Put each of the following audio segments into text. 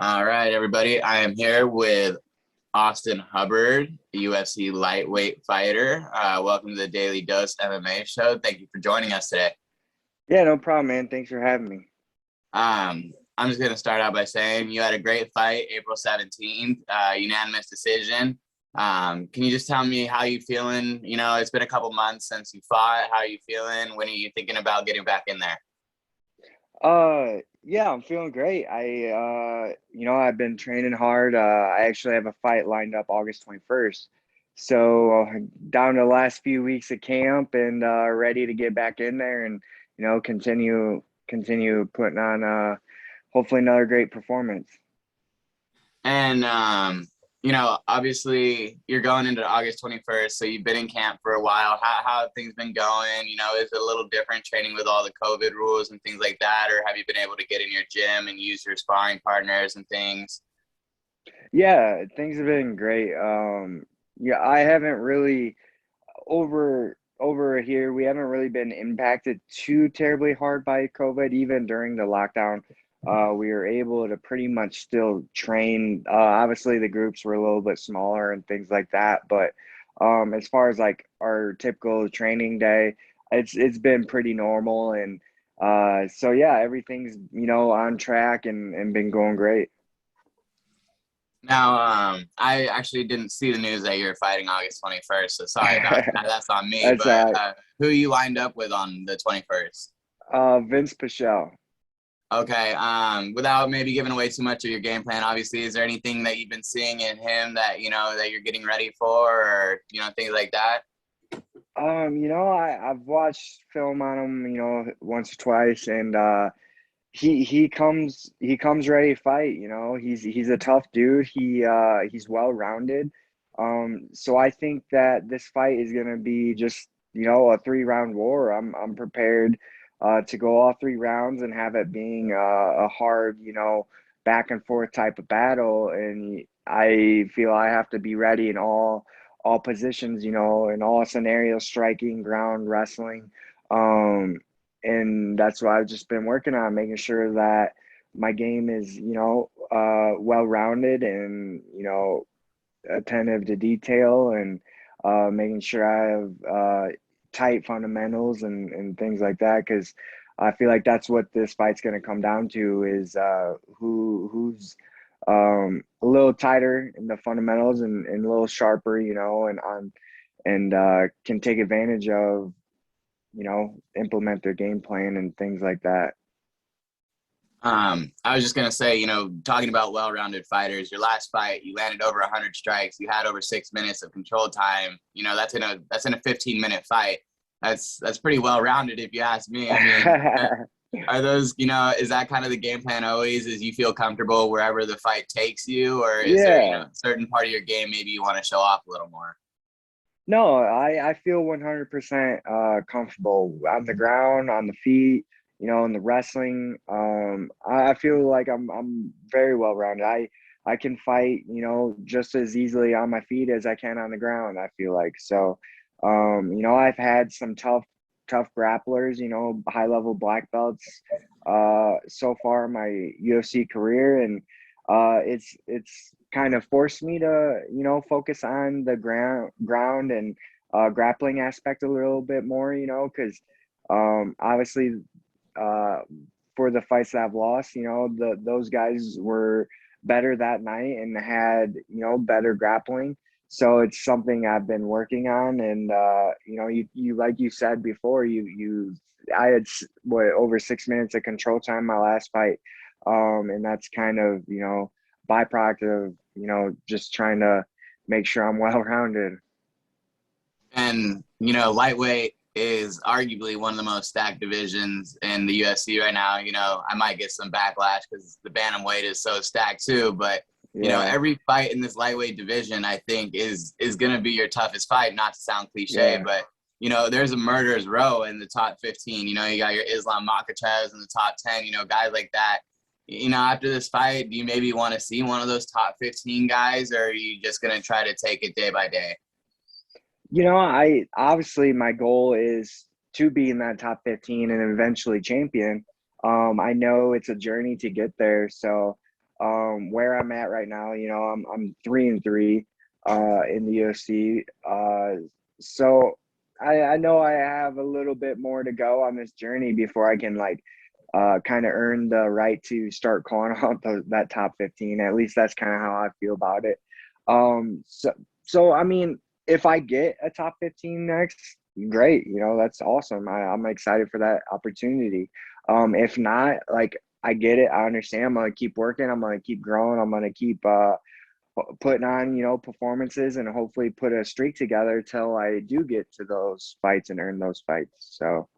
All right, everybody. I am here with Austin Hubbard, the UFC Lightweight fighter. Welcome to the Daily Dose MMA show. Thank you for joining us today. Yeah, no problem, man. Thanks for having me. I'm just going to start out by saying you had a great fight April 17th, unanimous decision. Can you just tell me how you feeling? You know, it's been a couple months since you fought. How are you feeling? When are you thinking about getting back in there? Yeah, I'm feeling great. I've been training hard. I actually have a fight lined up August 21st. So down to the last few weeks of camp and ready to get back in there and, continue putting on hopefully another great performance. And obviously you're going into August 21st, so you've been in camp for a while. How have things been going? You know, is it a little different training with all the COVID rules and things like that, or have you been able to get in your gym and use your sparring partners and things? Yeah, things have been great. Yeah, I haven't really over here, we haven't really been impacted too terribly hard by COVID. Even during the lockdown, we were able to pretty much still train. Obviously, the groups were a little bit smaller and things like that. But as far as like our typical training day, it's been pretty normal. And so yeah, everything's on track and been going great. Now, I actually didn't see the news that you're fighting August 21st, so sorry about that. That's on me. That's But who you lined up with on the 21st? Vinc Pichel. Okay. Without maybe giving away too much of your game plan, obviously, is there anything that you've been seeing in him that that you're getting ready for, or things like that? I've watched film on him, once or twice, and he comes ready to fight. He's a tough dude. He's well rounded. So I think that this fight is gonna be just a 3 round war. I'm prepared to go all 3 rounds and have it being a hard back and forth type of battle. And I feel I have to be ready in all positions, in all scenarios, striking, ground, wrestling. Um, and that's what I've just been working on, making sure that my game is, well rounded and, attentive to detail and making sure I have tight fundamentals and things like that. Because I feel like that's what this fight's going to come down to is who's a little tighter in the fundamentals and a little sharper, and can take advantage of implement their game plan and things like that. I was just gonna say, talking about well-rounded fighters, your last fight, you landed over 100 strikes. You had over 6 minutes of control time. That's in a 15-minute fight. That's pretty well-rounded, if you ask me. I mean, are those, is that kind of the game plan always? Is you feel comfortable wherever the fight takes you, or is there, Yeah. a certain part of your game maybe you want to show off a little more? No, I feel 100% comfortable on the ground, on the feet, in the wrestling. I feel like I'm very well rounded. I can fight, just as easily on my feet as I can on the ground, I feel like. So, I've had some tough grapplers, high level black belts so far in my UFC career, and it's kind of forced me to focus on the ground and grappling aspect a little bit more, because obviously uh, for the fights that I've lost, those guys were better that night and had better grappling. So it's something I've been working on, and you like you said before, I had over 6 minutes of control time my last fight, and that's kind of byproduct of just trying to make sure I'm well rounded. And, lightweight is arguably one of the most stacked divisions in the UFC right now. I might get some backlash because the bantamweight is so stacked too. But, Yeah, every fight in this lightweight division, I think, is going to be your toughest fight, not to sound cliche, yeah. but, there's a murderer's row in the top 15. You got your Islam Makachevs in the top 10, guys like that. After this fight, do you maybe want to see one of those top 15 guys, or are you just going to try to take it day by day? I obviously my goal is to be in that top 15 and eventually champion. I know it's a journey to get there, so Where I'm at right now, you know, I'm 3-3 in the UFC. So I know I have a little bit more to go on this journey before I can like kind of earn the right to start calling out that top 15. At least that's kind of how I feel about it. So I mean, if I get a top 15 next, great. You know, that's awesome. I'm excited for that opportunity. If not, like I get it. I understand. I'm gonna keep working. I'm gonna keep growing. I'm gonna keep putting on, you know, performances and hopefully put a streak together till I do get to those fights and earn those fights. So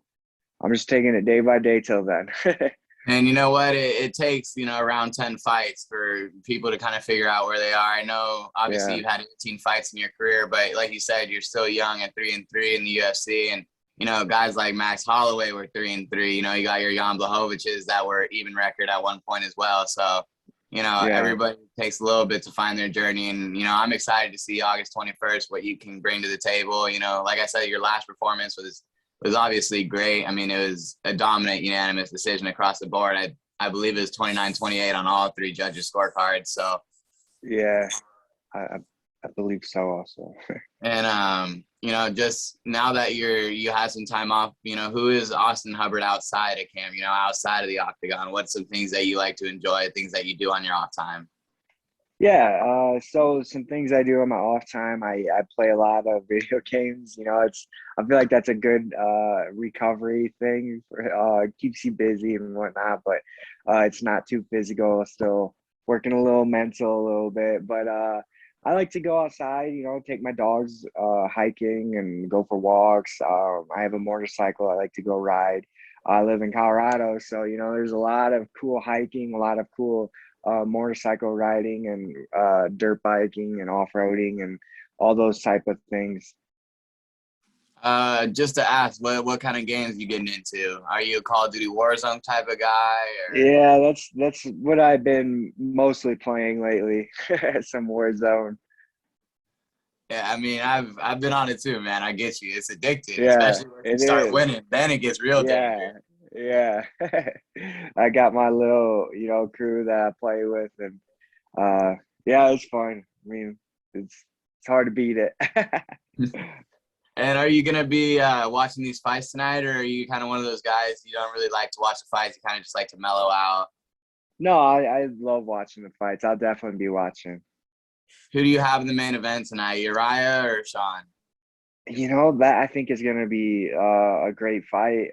I'm just taking it day by day till then. And you know what? It takes, you know, around 10 fights for people to kind of figure out where they are. I know, obviously, Yeah. you've had 18 fights in your career, but like you said, you're still young at 3-3 in the UFC. And, you know, guys like Max Holloway were 3-3. You know, you got your Jan Blachowicz that were even record at one point as well. So, you know, Yeah. everybody takes a little bit to find their journey. And, you know, I'm excited to see August 21st, what you can bring to the table. You know, like I said, your last performance was obviously great. I mean, it was a dominant, unanimous decision across the board. I believe it was 29-28 on all three judges' scorecards. So, Yeah. I believe so also. and you know, just now that you had some time off, you know, who is Austin Hubbard outside of camp? You know, outside of the octagon, what's some things that you like to enjoy, things that you do on your off time? Yeah, so some things I do on my off time, I play a lot of video games. You know, I feel like that's a good recovery thing. Keeps you busy and whatnot, but it's not too physical. Still working a little mental a little bit, but I like to go outside. You know, take my dogs hiking and go for walks. I have a motorcycle. I like to go ride. I live in Colorado, so you know, there's a lot of cool hiking, a lot of cool motorcycle riding and dirt biking and off-roading and all those type of things. Just to ask, what kind of games you getting into? Are you a Call of Duty Warzone type of guy, or? Yeah, that's what I've been mostly playing lately. Some Warzone. Yeah, I mean, I've been on it too, man. I get you. It's addicting, Yeah, especially when you it start is. winning. Then it gets real Yeah, dangerous. yeah. I got my little, you know, crew that I play with, and uh, yeah, it's fun. I mean, it's hard to beat it. And are you gonna be watching these fights tonight, or are you kind of one of those guys you don't really like to watch the fights? You kind of just like to mellow out. No, I love watching the fights. I'll definitely be watching. Who do you have in the main event tonight, Uriah or Sean? You know, that I think is going to be a great fight.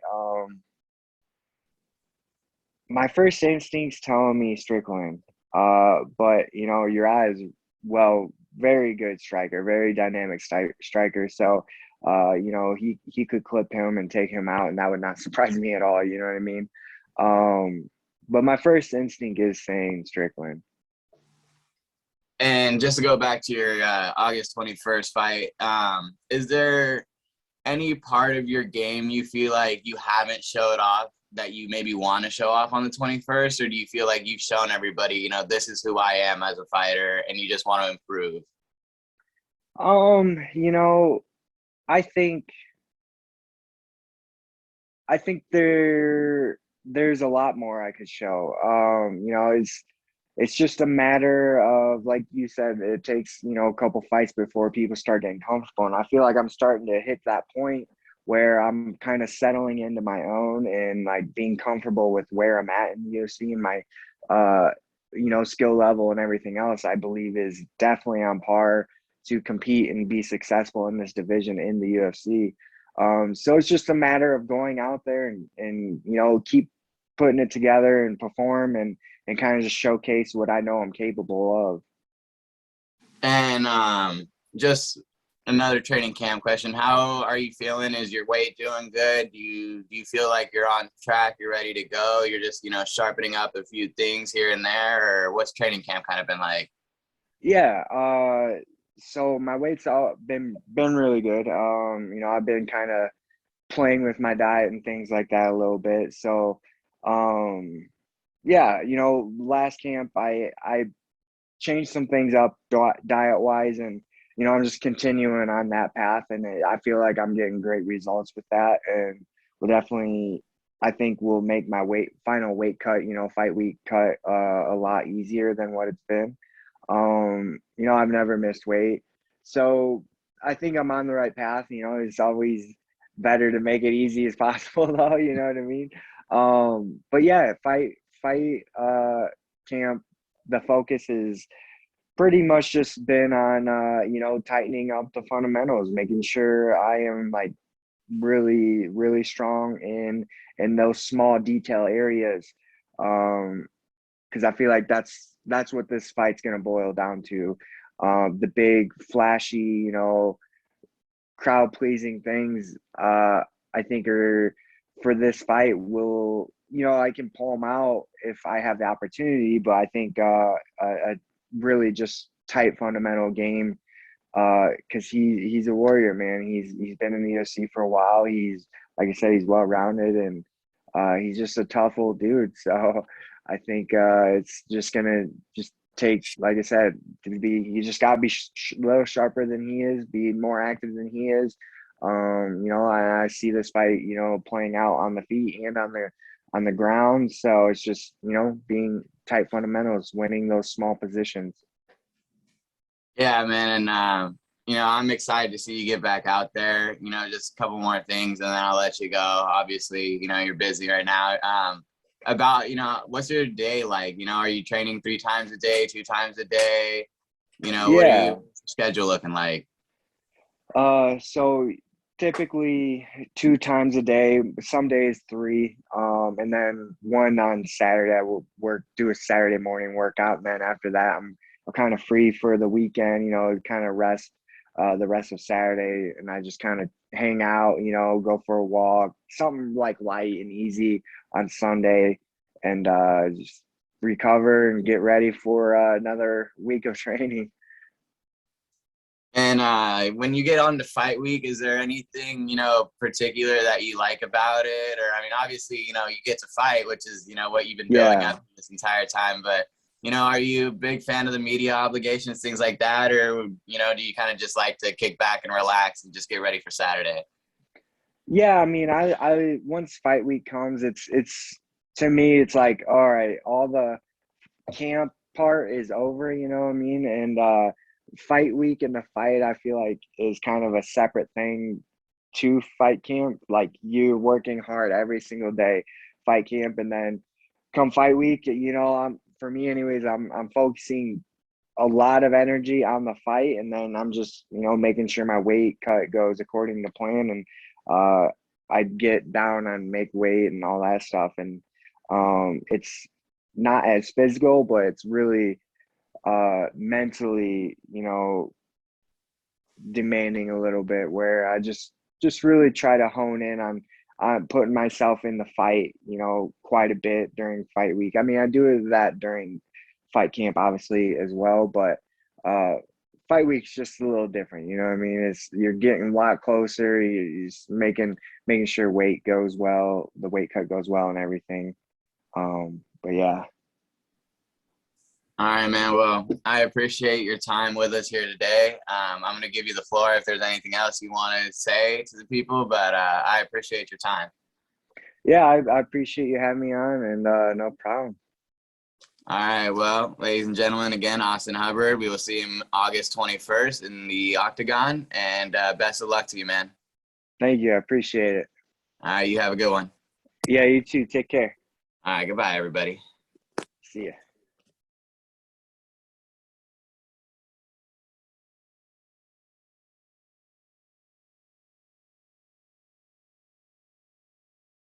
My first instinct's telling me Strickland, but you know, Uriah is well, very good striker, very dynamic striker. So, you know, he could clip him and take him out, and that would not surprise me at all. You know what I mean? But my first instinct is saying Strickland. And just to go back to your August 21st fight, is there any part of your game you feel like you haven't showed off that you maybe want to show off on the 21st, or do you feel like you've shown everybody, you know, this is who I am as a fighter, and you just want to improve? You know, I think I think there's a lot more I could show. You know, it's just a matter of, like you said, it takes, you know, a couple fights before people start getting comfortable. And I feel like I'm starting to hit that point where I'm kind of settling into my own and like being comfortable with where I'm at in the UFC and my uh you know, skill level and everything else. I believe is definitely on par to compete and be successful in this division in the UFC. So it's just a matter of going out there and you know, keep putting it together and perform and kind of just showcase what I know I'm capable of. And just another training camp question: how are you feeling? Is your weight doing good? Do you feel like you're on track? You're ready to go? You're just, you know, sharpening up a few things here and there, or what's training camp kind of been like? Yeah, so my weight's all been really good. You know, I've been kind of playing with my diet and things like that a little bit. So, um, yeah, you know, last camp I changed some things up diet wise, and you know, I'm just continuing on that path, and I feel like I'm getting great results with that, and we'll definitely I think will make my final weight cut, fight week cut a lot easier than what it's been. I've never missed weight. So I think I'm on the right path. It's always better to make it easy as possible though, you know what I mean? But yeah, fight camp, the focus is pretty much just been on tightening up the fundamentals, making sure I am like really, really strong in those small detail areas. Because I feel like that's what this fight's gonna boil down to. The big flashy, crowd pleasing things, I think are for this fight will, I can pull them out if I have the opportunity, but I think a really just tight fundamental game, because he's a warrior, man. He's been in the UFC for a while. He's, like I said, he's well rounded, and he's just a tough old dude. So I think it's just gonna just take, like I said, you just gotta be a little sharper than he is, be more active than he is. I see this fight, playing out on the feet and on the ground. So it's just, being tight fundamentals, winning those small positions. Yeah, man. And, I'm excited to see you get back out there. Just a couple more things and then I'll let you go. Obviously, you're busy right now. What's your day like? Are you training 3 times a day, 2 times a day? What are Yeah. your schedule looking like? So typically 2 times a day, some days 3, and then 1 on Saturday. I will do a Saturday morning workout, and then after that, I'm kind of free for the weekend. Kind of rest the rest of Saturday, and I just kind of hang out. Go for a walk, something like light and easy on Sunday, and just recover and get ready for another week of training. And when you get on to fight week, is there anything, particular that you like about it? Or, I mean, obviously, you get to fight, which is, what you've been building Yeah. up this entire time. But, are you a big fan of the media obligations, things like that? Or, do you kind of just like to kick back and relax and just get ready for Saturday? Yeah, I mean, I once fight week comes, it's to me, it's like, all right, all the camp part is over, you know what I mean? And fight week and the fight, I feel like is kind of a separate thing to fight camp. Like you're working hard every single day, fight camp, and then come fight week, for me anyways, I'm focusing a lot of energy on the fight, and then I'm just making sure my weight cut goes according to plan, and I get down and make weight and all that stuff, and it's not as physical, but it's really mentally demanding a little bit, where I just really try to hone in on putting myself in the fight quite a bit during fight week. I mean, I do that during fight camp obviously as well, but fight week's just a little different, you know what I mean? You're getting a lot closer, you're just making sure weight goes well, the weight cut goes well and everything. But yeah. All right, man. Well, I appreciate your time with us here today. I'm going to give you the floor if there's anything else you want to say to the people, but I appreciate your time. Yeah, I appreciate you having me on, and no problem. All right. Well, ladies and gentlemen, again, Austin Hubbard. We will see him August 21st in the Octagon, and best of luck to you, man. Thank you. I appreciate it. All right. You have a good one. Yeah, you too. Take care. All right. Goodbye, everybody. See ya.